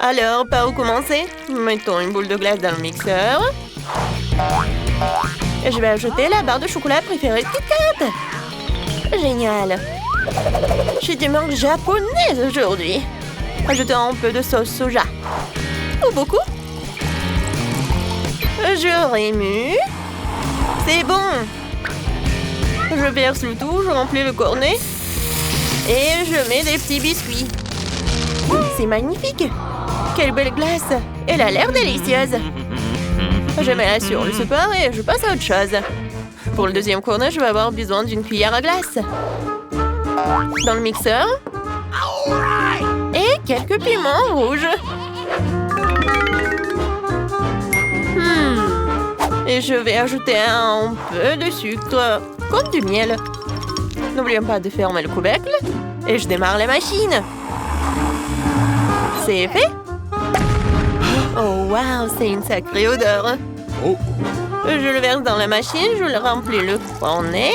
Alors, par où commencer? Mettons une boule de glace dans le mixeur. Et je vais ajouter la barre de chocolat préférée de Kit Kat. Génial. Je suis d'humeur japonaise aujourd'hui. Ajoutons un peu de sauce soja. Ou beaucoup. Je remue. C'est bon. Je verse le tout, je remplis le cornet. Et je mets des petits biscuits. C'est magnifique. Quelle belle glace. Elle a l'air délicieuse. Je mets la sur le support et je passe à autre chose. Pour le deuxième cornet, je vais avoir besoin d'une cuillère à glace. Dans le mixeur. Et quelques piments rouges. Et je vais ajouter un peu de sucre, comme du miel. N'oublions pas de fermer le couvercle. Et je démarre la machine. C'est fait. Oh, wow, c'est une sacrée odeur. Oh. Je le verse dans la machine, je le remplis le cornet.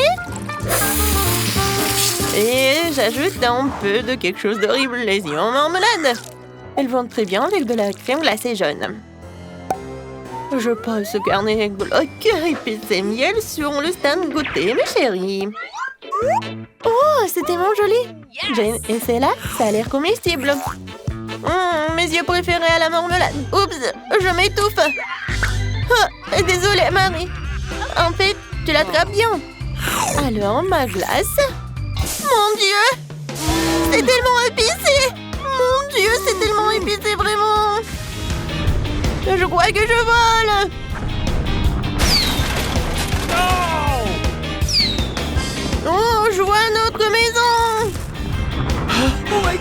Et j'ajoute un peu de quelque chose d'horrible, les yeux en marmelade. Elles vont très bien avec de la crème glacée jaune. Je pose ce carnet glauque épicé miel sur le stand goûter, mes chéris. Oh, c'est tellement joli. Jane, et c'est là, ça a l'air comestible. Mes yeux préférés à la marmelade. Oups, je m'étouffe. Oh, désolée, Marie. En fait, tu l'attrapes bien. Alors, ma glace. Mon Dieu, c'est tellement épicé. Mon Dieu, c'est tellement épicé, vraiment. Je crois que je vole. Oh, je vois notre maison.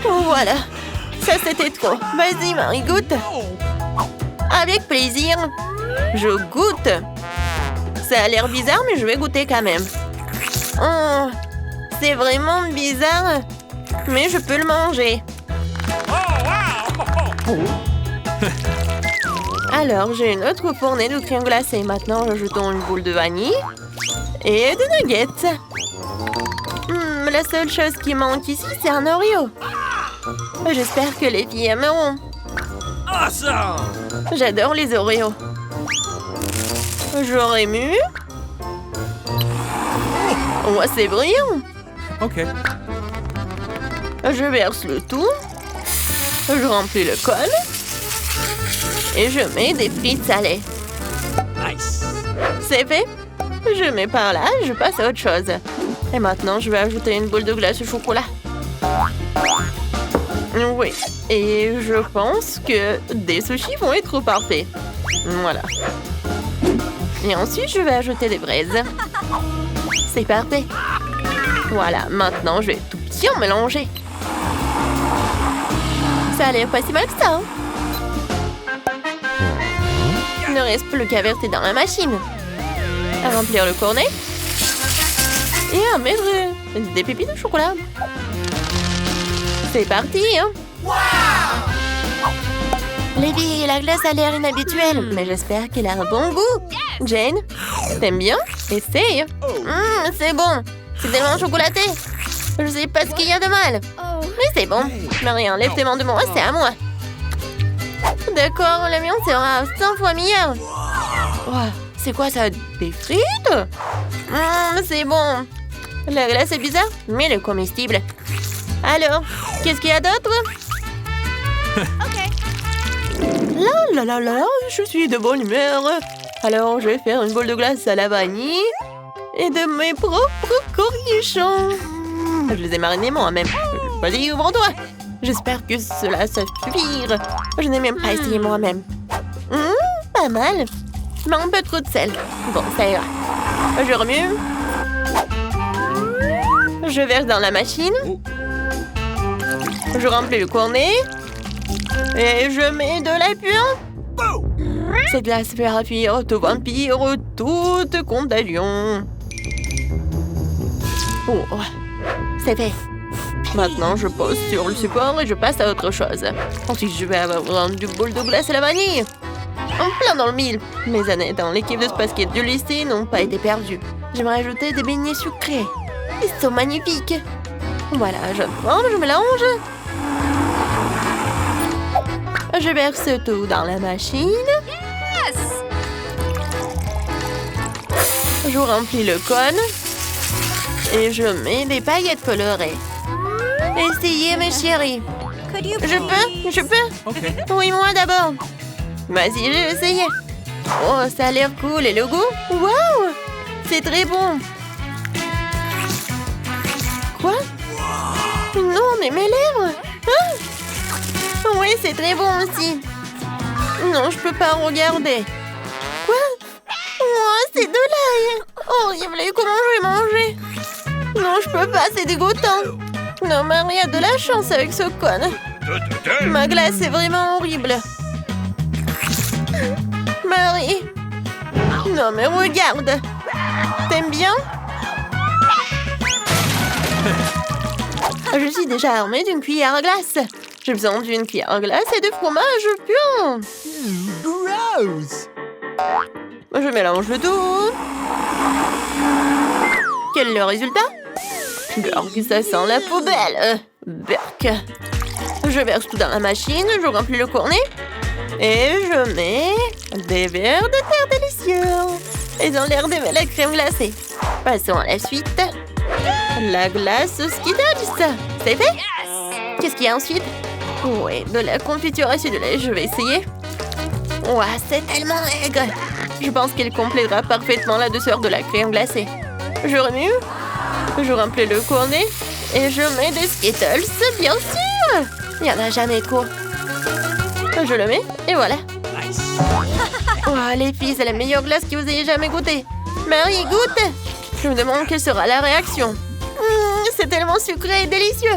Oh, voilà. Ça, c'était trop. Vas-y, Marie, goûte. Avec plaisir. Je goûte. Ça a l'air bizarre, mais je vais goûter quand même. Oh, c'est vraiment bizarre. Mais je peux le manger. Alors, j'ai une autre fournée de crème glacée. Maintenant, ajoutons une boule de vanille et des nuggets. La seule chose qui manque ici, c'est un Oreo. J'espère que les filles aimeront. Awesome! J'adore les Oreos. Je remue. Oh, c'est brillant. OK. Je verse le tout. Je remplis le col. Et je mets des frites salées. Nice. C'est fait. Je mets par là, je passe à autre chose. Et maintenant, je vais ajouter une boule de glace au chocolat. Oui. Et je pense que des sushis vont être parfaits. Voilà. Et ensuite, je vais ajouter des braises. C'est parfait. Voilà, maintenant, je vais tout bien mélanger. Ça a l'air pas si mal que ça, hein? Il ne reste plus qu'à verser dans la machine. À remplir le cornet. Et à mettre des pépites de chocolat. C'est parti, hein? Les filles, la glace a l'air inhabituelle, mais j'espère qu'elle a un bon goût. Jane, t'aimes bien? Essaye. C'est bon. C'est tellement chocolaté. Je sais pas ce qu'il y a de mal. Mais c'est bon. Marie, enlève tes mains de moi, c'est à moi. D'accord, le mien sera 100 fois meilleur. Wow, c'est quoi ça? Des frites? C'est bon. La glace est bizarre, mais elle est comestible. Alors, qu'est-ce qu'il y a d'autre? Là, là, là, là, je suis de bonne humeur. Alors, je vais faire une boule de glace à la vanille et de mes propres cornichons. Je les ai marinés moi-même. Vas-y, ouvre-toi. J'espère que cela suffira. Je n'ai même pas essayé moi-même. Pas mal. Mais un peu trop de sel. Bon, ça ira. Je remue. Je verse dans la machine. Je remplis le cornet. Et je mets de la puante. Cette glace fera fuir tout vampire, toute contagion. Oh, c'est fait. Maintenant, je pose sur le support et je passe à autre chose. Ensuite, je vais avoir du boule de glace à la vanille. En plein dans le mille. Mes années dans l'équipe de basket du lycée n'ont pas été perdues. J'aimerais ajouter des beignets sucrés. Ils sont magnifiques. Voilà, je forme, je mélange. Je verse tout dans la machine. Je remplis le cône. Et je mets des paillettes colorées. Essayez, mes chéris. Je peux? Okay. Oui, moi d'abord. Vas-y, je vais essayer. Oh, ça a l'air cool. Et le goût? Waouh! C'est très bon. Quoi? Non, mais mes lèvres! Ah! Oui, c'est très bon aussi. Non, je peux pas regarder. Quoi? Oh, c'est de l'ail. Horrible. Et comment je vais manger? Non, je peux pas, c'est dégoûtant. Non, Marie a de la chance avec ce cône. Ma glace est vraiment horrible. Marie. Non, mais regarde. T'aimes bien? Je suis déjà armée d'une cuillère à glace. J'ai besoin d'une cuillère à glace et de fromage pur. Gross! Je mélange le tout. Quel est le résultat? Burk, ça sent la poubelle. Burk. Je verse tout dans la machine, je remplis le cornet. Et je mets des vers de terre délicieux. Ils ont l'air d'aimer la crème glacée. Passons à la suite. La glace Skittles. C'est fait? Qu'est-ce qu'il y a ensuite? Oui, de la confiture acidulée. Je vais essayer. Ouah, c'est tellement aigre. Je pense qu'il complétera parfaitement la douceur de la crème glacée. Je remue. Je remplis le cornet. Et je mets des Skittles, bien sûr. Il n'y en a jamais trop. Je le mets, et voilà. Nice. Oh, les filles, c'est la meilleure glace que vous ayez jamais goûtée. Marie, goûte. Je me demande quelle sera la réaction. C'est tellement sucré et délicieux.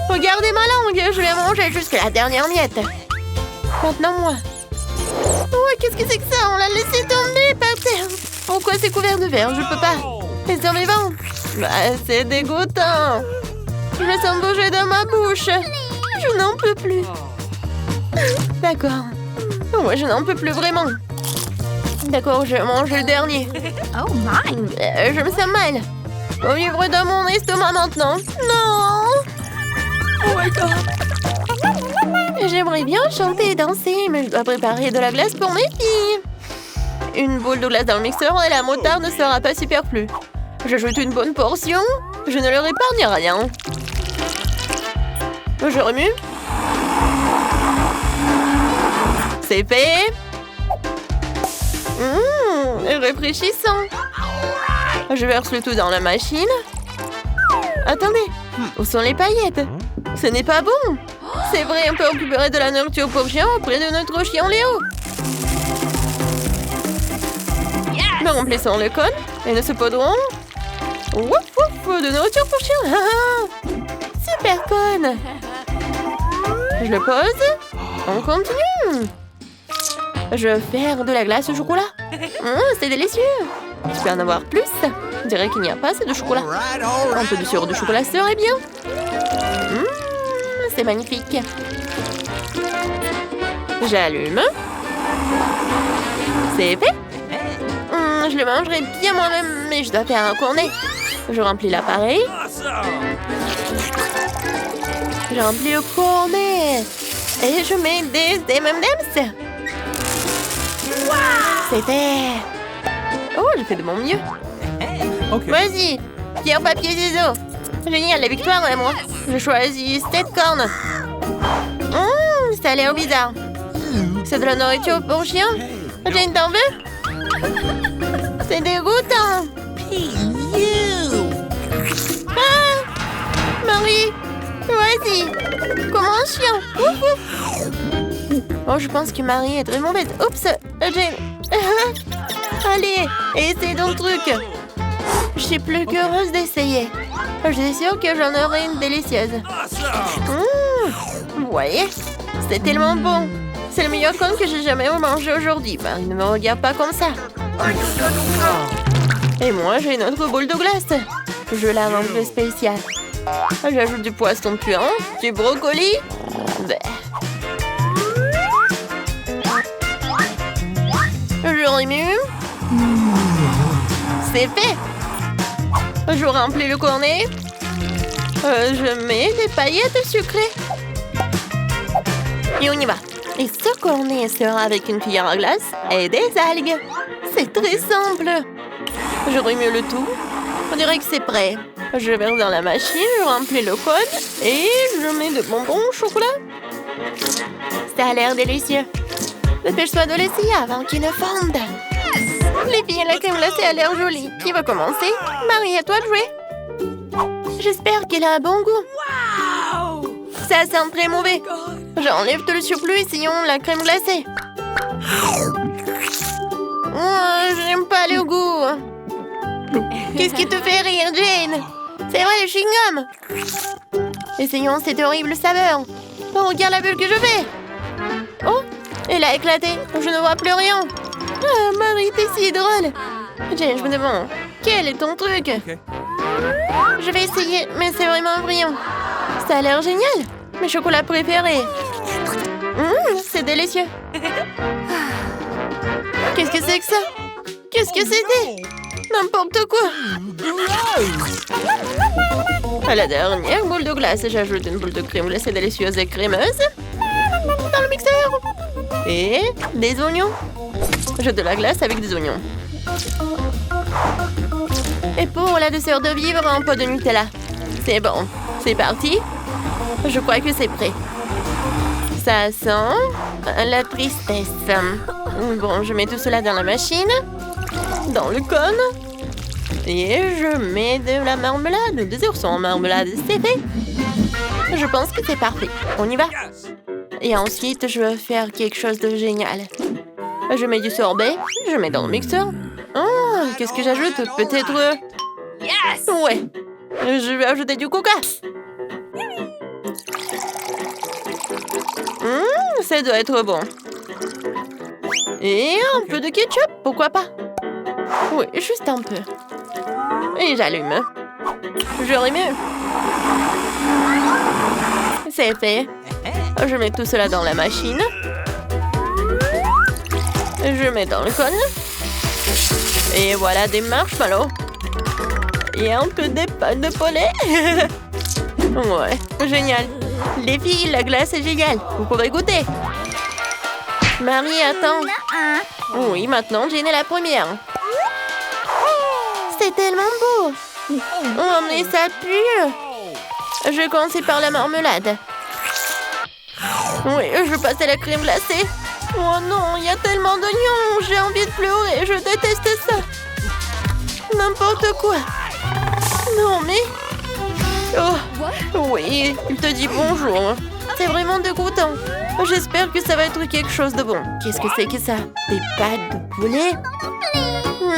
Regardez ma langue, je vais manger jusqu'à la dernière miette. Maintenant, moi. Oh, qu'est-ce que c'est que ça? On l'a laissé tomber par terre. Pourquoi c'est couvert de verre? Je peux pas. Les survivants. Bah, c'est dégoûtant. Je le sens bouger dans ma bouche. Je n'en peux plus. D'accord. Moi, je n'en peux plus vraiment. D'accord, je mange le dernier. Oh my! Je me sens mal. Au vivre dans mon estomac maintenant. Non! Oh my god! J'aimerais bien chanter et danser, mais je dois préparer de la glace pour mes filles. Une boule de glace dans le mixeur et la moutarde ne sera pas superflue. J'ajoute une bonne portion. Je ne leur épargne rien. Je remue. C'est fait. Rafraîchissant. Je verse le tout dans la machine. Attendez, où sont les paillettes? Ce n'est pas bon. C'est vrai, on peut récupérer de la nourriture pour chien auprès de notre chien Léo. Nous remplissons le cône et nous saupoudrons. Wouf wouf, de nourriture pour chien. Super cône. Je le pose. On continue. Je vais faire de la glace au chocolat. C'est délicieux. Je peux en avoir plus. On dirait qu'il n'y a pas assez de chocolat. Un peu de sirop de chocolat serait bien. C'est magnifique. J'allume. C'est fait. Je le mangerai bien moi-même, mais je dois faire un cornet. Je remplis l'appareil. Awesome! Je remplis le cornet. Et je mets des M&M's. C'est fait. Oh, j'ai fait de mon mieux. Okay. Vas-y, pierre, papier, ciseaux. Génial, la victoire est moi. Je choisis cette corne. Ça a l'air bizarre. C'est de la nourriture pour chien. Jane, t'en veux? C'est dégoûtant. Ah! Marie, vas-y. Comme un chien. Ouf, ouf. Oh, je pense que Marie est très mauvaise. Oups, Jane. Allez, essaye ton truc. Je suis plus qu'heureuse d'essayer. Je suis sûre que j'en aurai une délicieuse. Awesome! Vous voyez? C'est tellement bon. C'est le meilleur cône que j'ai jamais mangé aujourd'hui. Marie, ne me regarde pas comme ça. Et moi, j'ai une autre boule de glace. Je la rends plus spéciale. J'ajoute du poisson puant, du brocoli. Je remue. C'est fait. Je remplis le cornet. Je mets des paillettes sucrées. Et on y va. Et ce cornet sera avec une cuillère à glace et des algues. C'est très simple. Je remue le tout. On dirait que c'est prêt. Je verse dans la machine, je remplis le code et je mets de bonbons au chocolat. Ça a l'air délicieux. Dépêche-toi de l'essayer avant qu'il ne fonde. Les filles, la crème glacée a l'air jolie. Qui va commencer? Marie, à toi de jouer. J'espère qu'elle a un bon goût. Ça sent très mauvais. J'enlève tout le surplus et essayons la crème glacée. Oh, j'aime pas le goût. Qu'est-ce qui te fait rire, Jane? C'est vrai, le chewing-gum. Essayons cette horrible saveur. Oh, regarde la bulle que je fais. Oh, elle a éclaté. Je ne vois plus rien. Ah, Marie, t'es si drôle. Jane, je me demande, quel est ton truc? Okay. Je vais essayer, mais c'est vraiment brillant. Ça a l'air génial. Mes chocolats préférés. C'est délicieux. Qu'est-ce que c'est que ça? Qu'est-ce que c'était? N'importe quoi. À la dernière boule de glace, j'ajoute une boule de crème glacée délicieuse et crémeuse. Dans le mixeur. Et des oignons. Je de la glace avec des oignons. Et pour la douceur de vivre, un pot de Nutella. C'est bon. C'est parti. Je crois que c'est prêt. Ça sent la tristesse. Bon, je mets tout cela dans la machine. Dans le cône. Et je mets de la marmelade. Des oursons en marmelade, c'est fait. Je pense que c'est parfait. On y va. Et ensuite, je vais faire quelque chose de génial. Je mets du sorbet. Je mets dans le mixeur. Oh, qu'est-ce que j'ajoute? Peut-être... Ouais. Je vais ajouter du coca. Ça doit être bon. Et un peu de ketchup, pourquoi pas? Oui, juste un peu. Et j'allume. Je remue. C'est fait. Je mets tout cela dans la machine. Je mets dans le cône. Et voilà des marshmallows. Et un peu de pâte de poulet. Ouais, génial. Les filles, la glace est géniale. Vous pouvez goûter. Marie, attends. Oui, maintenant, Jane est la première. C'est tellement beau. Oh, mais ça pue. Je vais commencer par la marmelade. Oui, je passe à la crème glacée. Oh non, il y a tellement d'oignons. J'ai envie de pleurer. Je déteste ça. N'importe quoi. Non, mais... Oh, oui, il te dit bonjour. C'est vraiment dégoûtant. J'espère que ça va être quelque chose de bon. Qu'est-ce que c'est que ça? Des pâtes de poulet?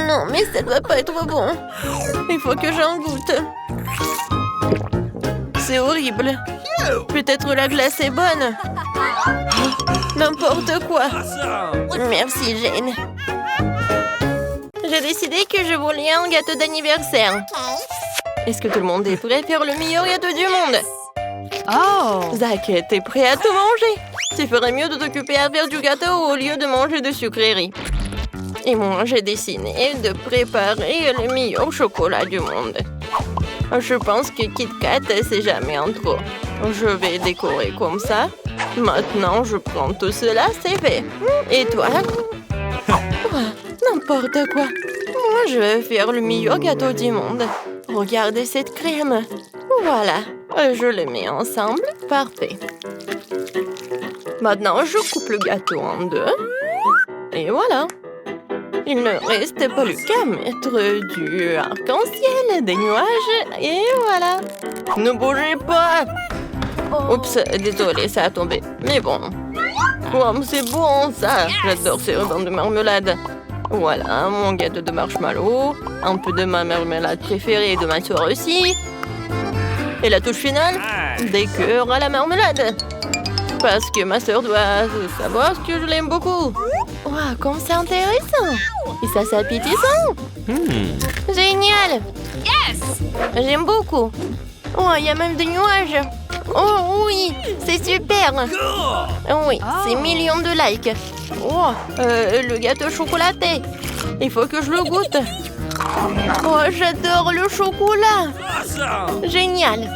Non, mais ça doit pas être bon. Il faut que j'en goûte. C'est horrible. Peut-être la glace est bonne. N'importe quoi. Merci, Jane. J'ai décidé que je voulais un gâteau d'anniversaire. Est-ce que tout le monde est prêt à faire le meilleur gâteau du monde? Oh! Zach, t'es prêt à tout manger? Tu ferais mieux de t'occuper à faire du gâteau au lieu de manger de sucreries. Et moi, j'ai décidé de préparer le meilleur chocolat du monde. Je pense que Kit Kat, c'est jamais en trop. Je vais décorer comme ça. Maintenant, je prends tout cela, c'est fait. Et toi? Oh, n'importe quoi. Moi, je vais faire le meilleur gâteau du monde. Regardez cette crème. Voilà. Je les mets ensemble. Parfait. Maintenant, je coupe le gâteau en deux. Et voilà. Il ne reste plus qu'à mettre du arc-en-ciel, des nuages, et voilà. Ne bougez pas. Oups, désolé, ça a tombé. Mais bon. Wow, c'est bon, ça. J'adore ces rubans de marmelade. Voilà, mon gâteau de marshmallow. Un peu de ma marmelade préférée et de ma soeur aussi. Et la touche finale, des cœurs à la marmelade. Parce que ma soeur doit savoir que je l'aime beaucoup. Wow, comme c'est intéressant. Et ça, c'est appétissant. Génial. Yes! J'aime beaucoup. Oh, il y a même des nuages. Oh oui, c'est super. Oui, c'est millions de likes. Oh, le gâteau chocolaté. Il faut que je le goûte. Oh, j'adore le chocolat. Génial.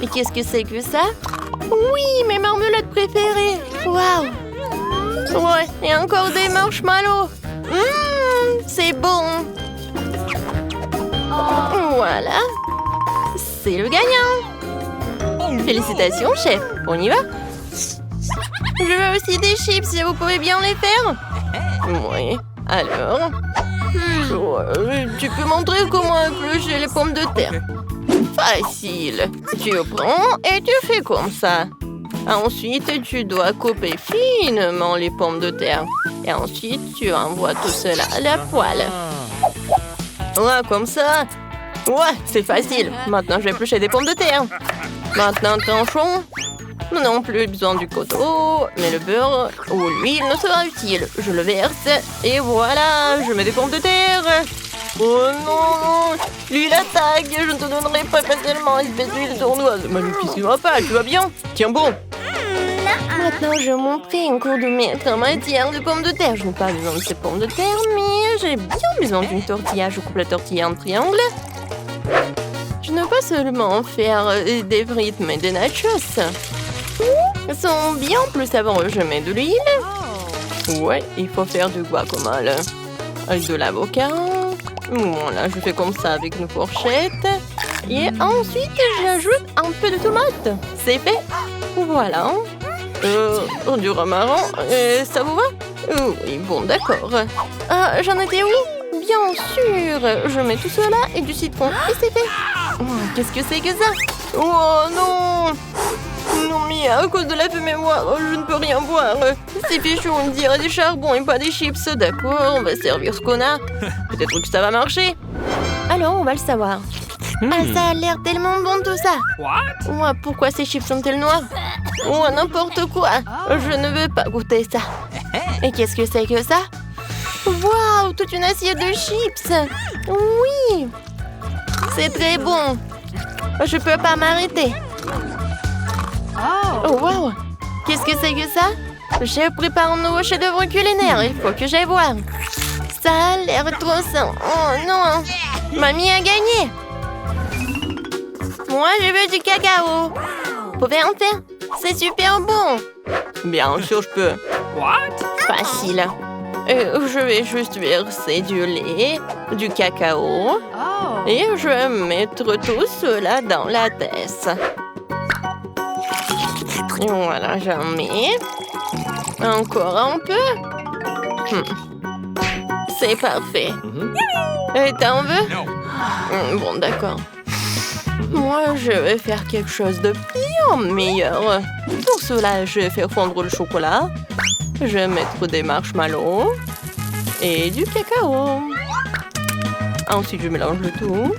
Et qu'est-ce que c'est que ça? Oui, mes marmelades préférées. Waouh, Ouais, et encore des marshmallows. C'est bon. Voilà. C'est le gagnant. Félicitations, chef. On y va? Je veux aussi des chips, si vous pouvez bien les faire. Oui. Alors... Ouais, tu peux montrer comment éplucher les pommes de terre? Facile. Tu prends et tu fais comme ça. Ensuite, tu dois couper finement les pommes de terre. Et ensuite, tu envoies tout cela à la poêle. Ouais, comme ça. Ouais, c'est facile. Maintenant, je vais éplucher des pommes de terre. Maintenant, tranchons. Nous n'avons plus besoin du couteau, mais le beurre ou l'huile ne sera utile. Je le verse et voilà, je mets des pommes de terre. Oh non, l'huile attaque, je ne te donnerai pas facilement, espèce d'huile tournoise. Magnifiquement pas, tu vas bien? Tiens bon. Maintenant, je montrerai un cours de maître en matière de pommes de terre. Je n'ai pas besoin de ces pommes de terre, mais j'ai bien besoin d'une tortilla. Je coupe la tortilla en triangle. Je ne veux pas seulement faire des frites, mais des nachos. Ils sont bien plus savoureux. Je mets de l'huile. Ouais, il faut faire du guacamole. Avec de l'avocat. Voilà, je fais comme ça avec une fourchette. Et ensuite, j'ajoute un peu de tomate. C'est fait. Voilà. Du romarin. Ça vous va? Oui, bon, d'accord. J'en étais où? Bien sûr. Je mets tout cela et du citron. Et c'est fait. Qu'est-ce que c'est que ça? Oh non! Non, mais à cause de la fumée noire, je ne peux rien voir. C'est fichu, on dirait des charbons et pas des chips. D'accord, on va servir ce qu'on a. Peut-être que ça va marcher. Alors, on va le savoir. Ça a l'air tellement bon tout ça. What? Pourquoi ces chips sont-elles noires? N'importe quoi. Je ne veux pas goûter ça. Et qu'est-ce que c'est que ça? Waouh, toute une assiette de chips. Oui. C'est très bon. Je peux pas m'arrêter. Oh, wow! Qu'est-ce que c'est que ça? Je prépare un nouveau chef-d'œuvre culinaire. Il faut que j'aille voir. Ça a l'air trop sain. Oh non! Mamie a gagné! Moi, je veux du cacao. Vous pouvez en faire? C'est super bon. Bien sûr, je peux. What? Facile. Je vais juste verser du lait, du cacao. Et je vais mettre tout cela dans la tasse. Voilà, j'en mets. Encore un peu. C'est parfait. T'en veux? Bon, d'accord. Moi, je vais faire quelque chose de bien meilleur. Pour cela, je vais faire fondre le chocolat. Je vais mettre des marshmallows et du cacao. Ensuite, je mélange le tout.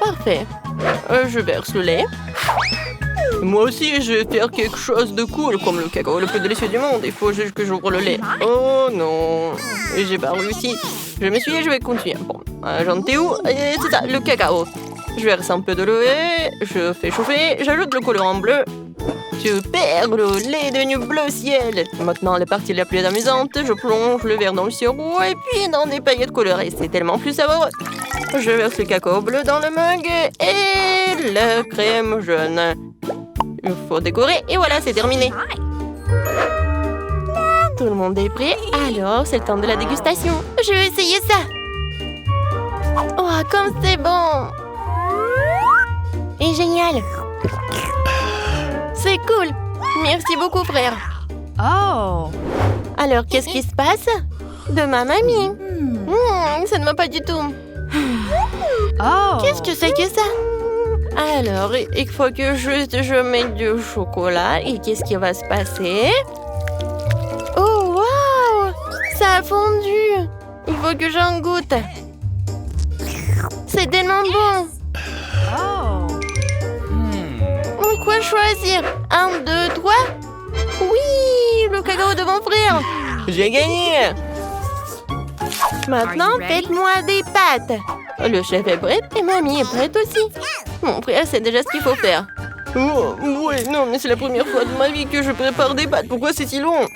Parfait. Je verse le lait. Moi aussi, je vais faire quelque chose de cool, comme le cacao le plus délicieux du monde. Il faut juste que j'ouvre le lait. Oh non, j'ai pas réussi. Je me suis dit, je vais continuer. Bon, j'en étais où? C'est ça, le cacao. Je verse un peu de lait, je fais chauffer, j'ajoute le colorant bleu. Super, le lait est devenu bleu ciel. Maintenant, la partie la plus amusante, je plonge le verre dans le sirop et puis dans des paillettes colorées. C'est tellement plus savoureux. Je verse le cacao bleu dans le mug et la crème jaune. Il faut décorer et voilà, c'est terminé. Tout le monde est prêt, alors c'est le temps de la dégustation. Je vais essayer ça. Oh, comme c'est bon. Et génial. C'est cool. Merci beaucoup, frère. Oh. Alors, qu'est-ce qui se passe? De ma mamie. Ça ne m'a pas du tout. Oh. Qu'est-ce que c'est que ça? Alors, il faut que je mette du chocolat. Et qu'est-ce qui va se passer? Oh, waouh! Ça a fondu. Il faut que j'en goûte. C'est tellement bon. Oh. Quoi choisir? 1, 2, 3? Oui, le cacao de mon frère. J'ai gagné. Maintenant, faites-moi des pâtes. Le chef est prêt et mamie est prête aussi. Mon frère sait déjà ce qu'il faut faire. Oh, ouais, non, mais c'est la première fois de ma vie que je prépare des pâtes. Pourquoi c'est si long?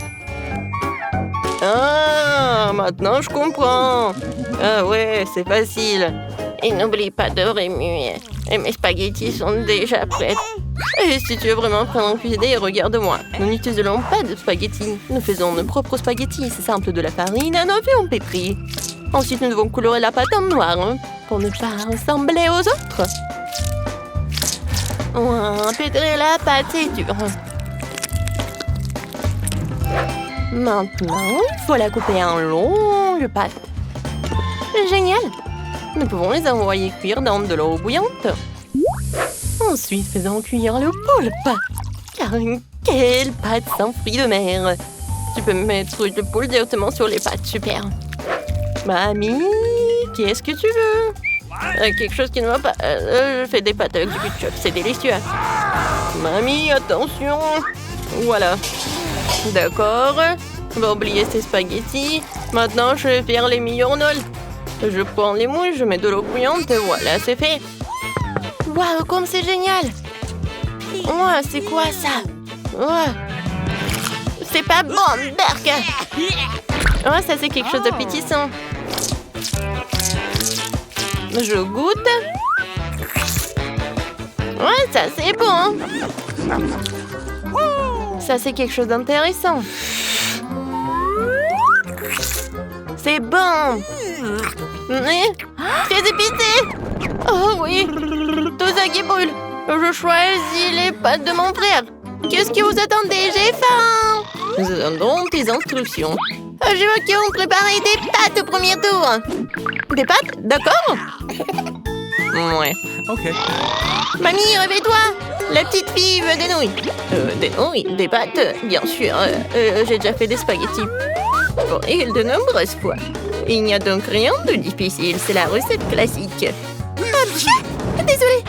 Ah, maintenant je comprends. Ah ouais, c'est facile. Et n'oublie pas de remuer. Et mes spaghettis sont déjà prêts. Et si tu veux vraiment prendre une idée, regarde-moi. Nous n'utilisons pas de spaghettis. Nous faisons nos propres spaghettis. C'est simple, de la farine, un œuf et un pétri. Ensuite, nous devons colorer la pâte en noir pour ne pas ressembler aux autres. Pétrir la pâte, c'est dur. Maintenant, il faut la couper en longues pâtes. Génial! Nous pouvons les envoyer cuire dans de l'eau bouillante. Ensuite, faisons cuire le poulpe. Car quelle pâte sans fruits de mer! Tu peux mettre le poulpe directement sur les pâtes, super. Mamie, qu'est-ce que tu veux? Quelque chose qui ne va pas. Je fais des pâtes avec du ketchup, c'est délicieux. Mamie, attention! Voilà. D'accord. On va oublier ces spaghettis. Maintenant, je vais faire les mignonnoles. Je prends les moules, je mets de l'eau bouillante et voilà, c'est fait. Waouh, comme c'est génial! Ouais, c'est quoi ça? Ouais. C'est pas bon, Berk! Ouais, ça c'est quelque chose d'appétissant. Je goûte. Ouais, ça c'est bon. Ça c'est quelque chose d'intéressant. C'est bon. Mais c'est épicé. Oh oui. Tout ça qui brûle. Je choisis les pâtes de mon frère. Qu'est-ce que vous attendez? J'ai faim. Nous attendons tes instructions. Je veux qu'on prépare des pâtes au premier tour. Des pâtes? D'accord. Ouais. Ok. Mamie, réveille-toi. La petite fille veut des nouilles. Des nouilles? Des pâtes? Bien sûr. J'ai déjà fait des spaghettis. Pour elle de nombreuses fois. Il n'y a donc rien de difficile. C'est la recette classique. Désolée.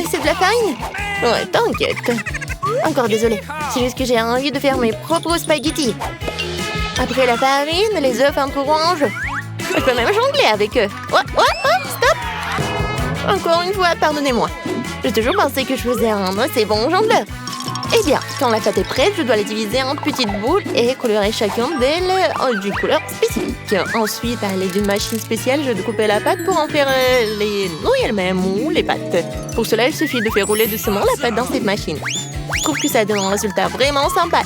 C'est de la farine? Ouais, t'inquiète. Encore désolée. C'est juste que j'ai envie de faire mes propres spaghettis. Après la farine, les œufs un peu orange. Je peux même jongler avec eux. Stop! Encore une fois, pardonnez-moi. J'ai toujours pensé que je faisais un assez bon jongleur. Eh bien, quand la pâte est prête, je dois la diviser en petites boules et colorer chacune d'elles d'une couleur spécifique. Ensuite, à l'aide d'une machine spéciale, je découpe la pâte pour en faire les nouilles elles-mêmes ou les pâtes. Pour cela, il suffit de faire rouler doucement la pâte dans cette machine. Je trouve que ça donne un résultat vraiment sympa.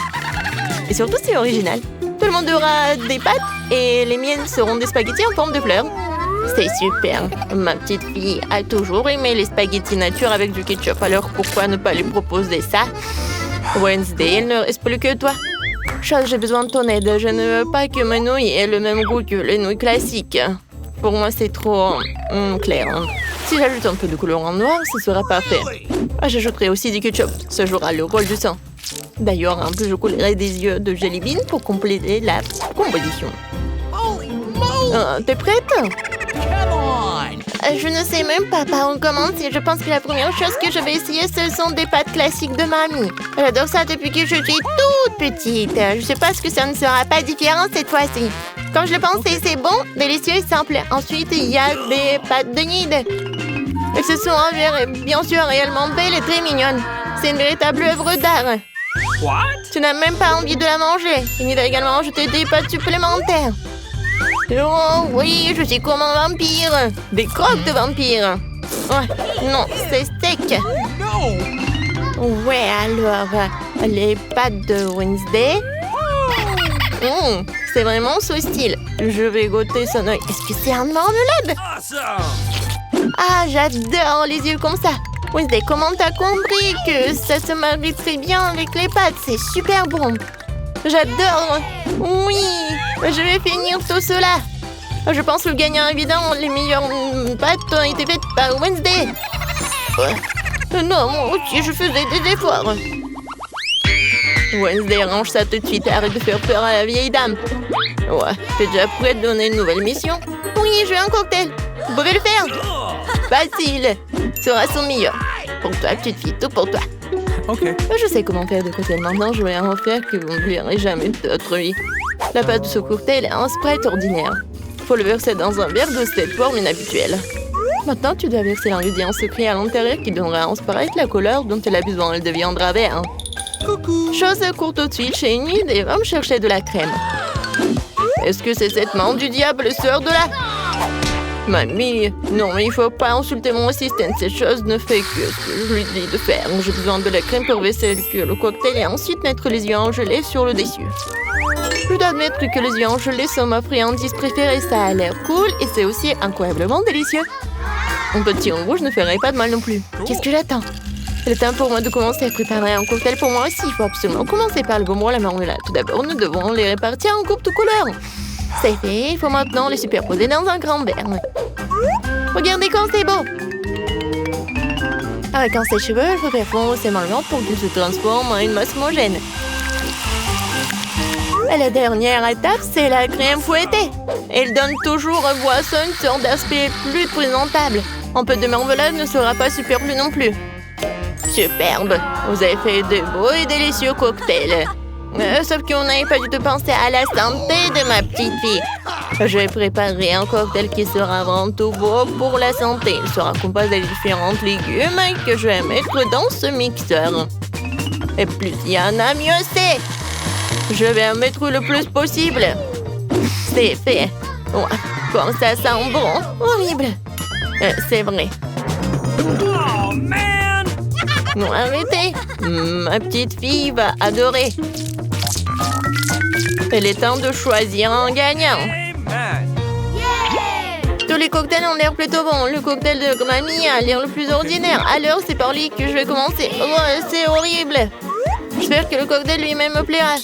Et surtout, c'est original. Tout le monde aura des pâtes et les miennes seront des spaghettis en forme de fleurs. C'est super. Ma petite fille a toujours aimé les spaghettis nature avec du ketchup. Alors pourquoi ne pas lui proposer ça? Wednesday, il ne reste plus que toi. Charles, j'ai besoin de ton aide. Je ne veux pas que mes nouilles aient le même goût que les nouilles classiques. Pour moi, c'est trop clair. Si j'ajoute un peu de colorant noir, ce sera parfait. J'ajouterai aussi du ketchup. Ça jouera le rôle du sang. D'ailleurs, un peu je coulerai des yeux de jelly bean pour compléter la composition. T'es prête? Je ne sais même pas par où commencer. Je pense que la première chose que je vais essayer, ce sont des pâtes classiques de mamie. J'adore ça depuis que je suis toute petite. Je suppose que ça ne sera pas différent cette fois-ci. Quand je le pensais, c'est bon, délicieux et simple. Ensuite, il y a des pâtes de Nid. Elles se sont bien sûr réellement belles et très mignonnes. C'est une véritable œuvre d'art. Tu n'as même pas envie de la manger. Nid a également ajouté des pâtes supplémentaires. Oh oui, je suis comme un vampire. Des croques de vampire. Ouais, non, c'est sec. Ouais, alors, les pâtes de Wednesday. C'est vraiment ce style. Je vais goûter son œil. Est-ce que c'est un marmelade? Ah, j'adore les yeux comme ça. Wednesday, comment t'as compris que ça se marie très bien avec les pâtes? C'est super bon. J'adore. Oui, je vais finir tout cela. Je pense que le gagnant évident, les meilleures pâtes ont été faites par Wednesday. Non, moi aussi, je faisais des efforts. Wednesday, range ça tout de suite. Arrête de faire peur à la vieille dame. Ouais, t'es déjà prête à donner une nouvelle mission? Oui, je veux un cocktail. Vous pouvez le faire? Facile. Sera son meilleur. Pour toi, petite fille, tout pour toi. Ok. Je sais comment faire de cocktail maintenant. Je vais en faire que vous ne verrez jamais de votre vie. La pâte de ce cocktail est un Sprite ordinaire. Faut le verser dans un verre de cette forme inhabituelle. Maintenant, tu dois verser l'ingrédient secret à l'intérieur qui donnera à un Sprite la couleur dont elle a besoin. Elle deviendra vert. Chose court tout de suite chez Nid et va me chercher de la crème. Est-ce que c'est cette main du diable sort de là? Mamie, non, mais il faut pas insulter mon assistant. Cette chose ne fait que ce que je lui dis de faire. J'ai besoin de la crème pour vaisselle, que le cocktail et ensuite mettre les yeux en gelée sur le dessus. Je dois admettre que les yeux en gelée sont ma friandise préférée. Ça a l'air cool et c'est aussi incroyablement délicieux. Un petit en rouge ne ferait pas de mal non plus. Qu'est-ce que j'attends? C'est le temps pour moi de commencer à préparer un cocktail pour moi aussi. Il faut absolument commencer par le bonbon à la marmelade. Tout d'abord, nous devons les répartir en groupes de couleurs. C'est fait, il faut maintenant les superposer dans un grand verre. Regardez quand c'est beau! Avec un sèche-cheveux, il faut faire fondre ces marmelades pour qu'ils se transforment en une masse homogène. Et la dernière étape, c'est la crème fouettée. Elle donne toujours aux boissons une sorte d'aspect plus présentable. Un peu de marmelade ne sera pas superflu non plus. Superbe! Vous avez fait de beaux et délicieux cocktails. Sauf qu'on n'avait pas du tout pensé à la santé de ma petite fille. Je vais préparer un cocktail qui sera avant tout beau pour la santé. Il sera composé de différents légumes que je vais mettre dans ce mixeur. Et plus il y en a, mieux c'est. Je vais en mettre le plus possible. C'est fait. Ouais, comme ça sent bon. Horrible. C'est vrai. Oh, man! Non, arrêtez. Ma petite fille va adorer. Il est temps de choisir un gagnant. Amen! Tous les cocktails ont l'air plutôt bons. Le cocktail de mamie a l'air le plus ordinaire. Alors, c'est par lui que je vais commencer. Oh, c'est horrible. J'espère que le cocktail lui-même me plaira.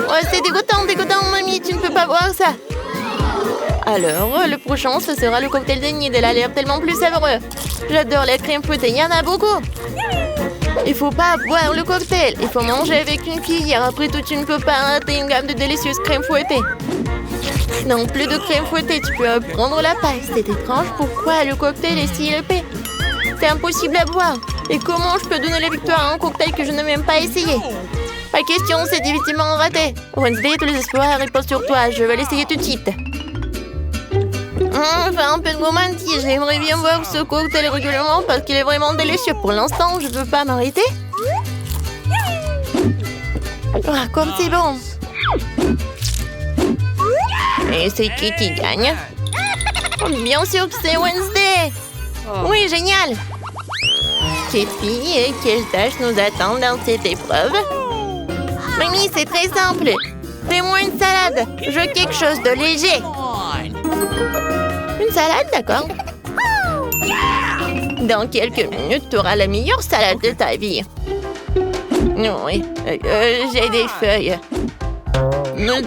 Oh, c'est dégoûtant, mamie. Tu ne peux pas boire ça. Alors, le prochain, ce sera le cocktail de Nid. Elle a l'air tellement plus savoureux. J'adore la crème fouettée. Il y en a beaucoup. Il faut pas boire le cocktail. Il faut manger avec une cuillère. Après tout, tu ne peux pas rater une gamme de délicieuses crèmes fouettées. Non, plus de crème fouettée. Tu peux prendre la paille. C'est étrange. Pourquoi le cocktail est si épais? C'est impossible à boire. Et comment je peux donner la victoire à un cocktail que je n'ai même pas essayé? Pas question, c'est définitivement raté. Wednesday, tous les espoirs reposent sur toi. Je vais l'essayer tout de suite. Enfin, un peu de romantisme. J'aimerais bien boire ce cocktail régulièrement parce qu'il est vraiment délicieux. Pour l'instant, je ne peux pas m'arrêter. Ah, comme c'est bon. Et c'est qui gagne? Oh, bien sûr que c'est Wednesday. Oui, génial. Petite fille, et quelle tâche nous attend dans cette épreuve? Mamie, c'est très simple. Fais-moi une salade. Je veux quelque chose de léger. Une salade, d'accord. Dans quelques minutes, tu auras la meilleure salade de ta vie. Oui, j'ai des feuilles.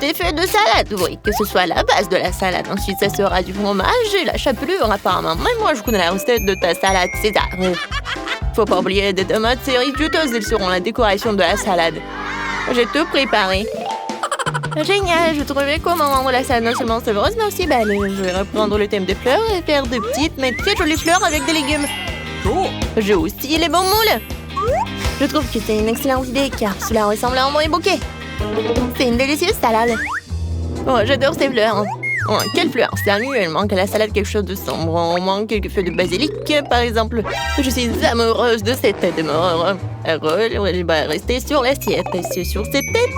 Des feuilles de salade, oui, que ce soit la base de la salade. Ensuite, ça sera du fromage et la chapelure, apparemment. Même moi, je connais la recette de ta salade César. Faut pas oublier des tomates cerises juteuses, elles seront la décoration de la salade. J'ai tout préparé. Génial, je trouvais comment rendre la salade non seulement savoureuse, mais aussi belle. Je vais reprendre le thème des fleurs et faire de petites, mais très jolies fleurs avec des légumes. J'ai aussi les bons moules. Je trouve que c'est une excellente idée, car cela ressemble à un vrai bouquet. C'est une délicieuse salade. Oh, j'adore ces fleurs. Oh, quelle fleur? Sérieux, il manque à la salade quelque chose de sombre. On manque quelques feuilles de basilic, par exemple. Je suis amoureuse de cette tête de mort. Elle va rester sur l'assiette. Et c'est sur cette tête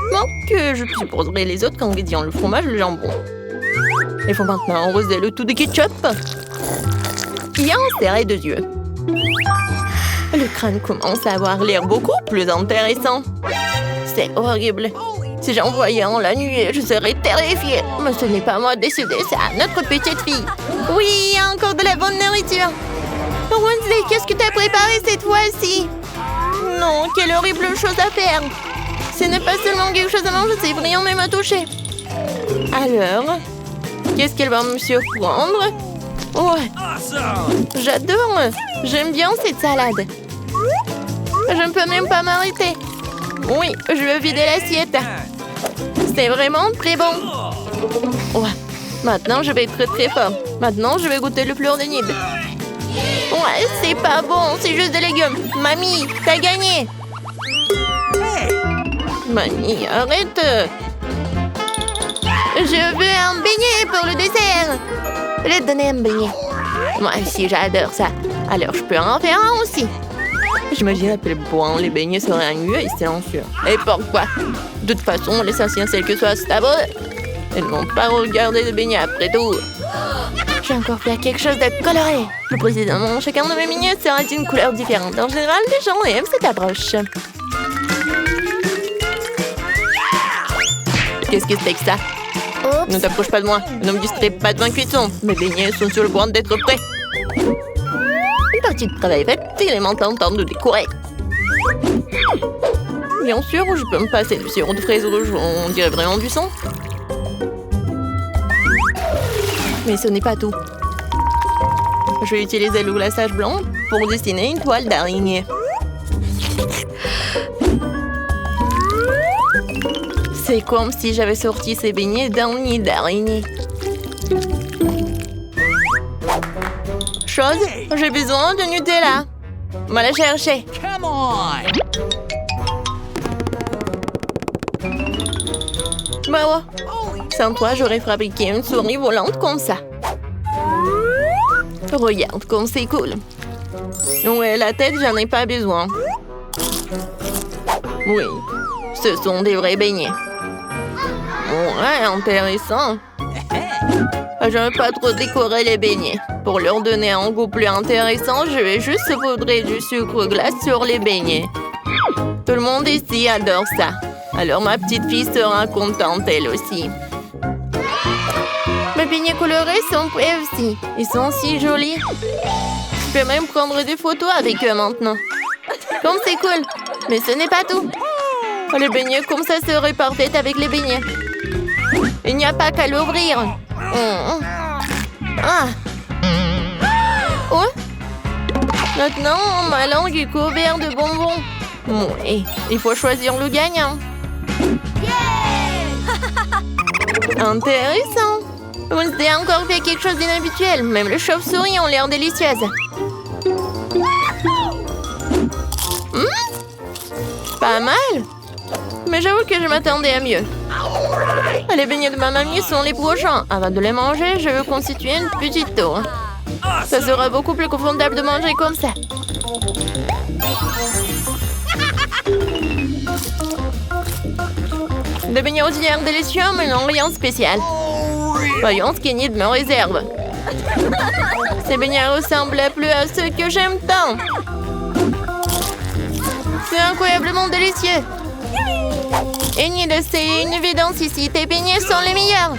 que je supposerai les autres ingrédients, le fromage, le jambon. Il faut maintenant arroser le tout de ketchup. Bien serré de yeux. Le crâne commence à avoir l'air beaucoup plus intéressant. C'est horrible. Si j'en voyais un la nuit, je serais terrifiée. Mais ce n'est pas moi de décider, c'est à notre petite fille. Oui, encore de la bonne nourriture. Wednesday, qu'est-ce que tu as préparé cette fois-ci? Non, quelle horrible chose à faire. Ce n'est pas seulement quelque chose à manger, c'est brillant même à toucher. Alors, qu'est-ce qu'elle va me surprendre? Ouais, j'adore. J'aime bien cette salade. Je ne peux même pas m'arrêter. Oui, je veux vider l'assiette. C'est vraiment très bon. Ouais, maintenant je vais être très fort. Maintenant, je vais goûter le fleur de Nid. Ouais, c'est pas bon, c'est juste des légumes. Mamie, t'as gagné. Mamie, arrête. Je veux un beignet pour le dessert. Je vais te donner un beignet. Moi aussi, j'adore ça. Alors, je peux en faire un aussi. J'imagine à quel point les beignets seraient ennuyeux et silencieux. Et pourquoi? De toute façon, l'essentiel c'est que ce soit savoureux. Ils n'ont pas regardé de beignets après tout. J'ai encore fait quelque chose de coloré. Plus précisément, chacun de mes beignets sera d'une couleur différente. En général, les gens aiment cette approche. Qu'est-ce que c'est que ça? Ne t'approche pas de moi. Ne me distrais pas de ma cuisson. Mes beignets sont sur le point d'être prêts. Une partie de travail faite, il est maintenant temps de décorer. Bien sûr, je peux me passer du sirop de fraise rouge. On dirait vraiment du sang. Mais ce n'est pas tout. Je vais utiliser le glaçage blanc pour dessiner une toile d'araignée. C'est comme si j'avais sorti ces beignets d'un nid d'araignée. Chose, j'ai besoin de Nutella. Va la chercher. Come on! Bah ouais. Sans toi, j'aurais fabriqué une souris volante comme ça. Regarde comme c'est cool. Ouais, la tête, j'en ai pas besoin. Oui, ce sont des vrais beignets. Ouais, intéressant. J'aime pas trop décorer les beignets. Pour leur donner un goût plus intéressant, je vais juste saupoudrer du sucre glace sur les beignets. Tout le monde ici adore ça. Alors ma petite fille sera contente elle aussi. Mes beignets colorés sont prêts aussi. Ils sont si jolis. Je peux même prendre des photos avec eux maintenant. Comme c'est cool. Mais ce n'est pas tout. Les beignets comme ça seraient parfaits avec les beignets. Il n'y a pas qu'à l'ouvrir. Ah. Oh. Maintenant, ma langue est couverte de bonbons. Oui, il faut choisir le gagnant. Intéressant. Vous avez encore fait quelque chose d'inhabituel. Même les chauves-souris ont l'air délicieuses. Pas mal. Mais j'avoue que je m'attendais à mieux. Les beignets de ma mamie sont les prochains. Avant de les manger, je veux constituer une petite tour. Ça sera beaucoup plus confortable de manger comme ça. Des beignets ordinaires délicieux, mais non rien de spécial. Voyons ce qu'Enid me réserve. Ces beignets ressemblent plus à ceux que j'aime tant. C'est incroyablement délicieux. Enid, c'est une évidence ici. Tes beignets sont les meilleurs.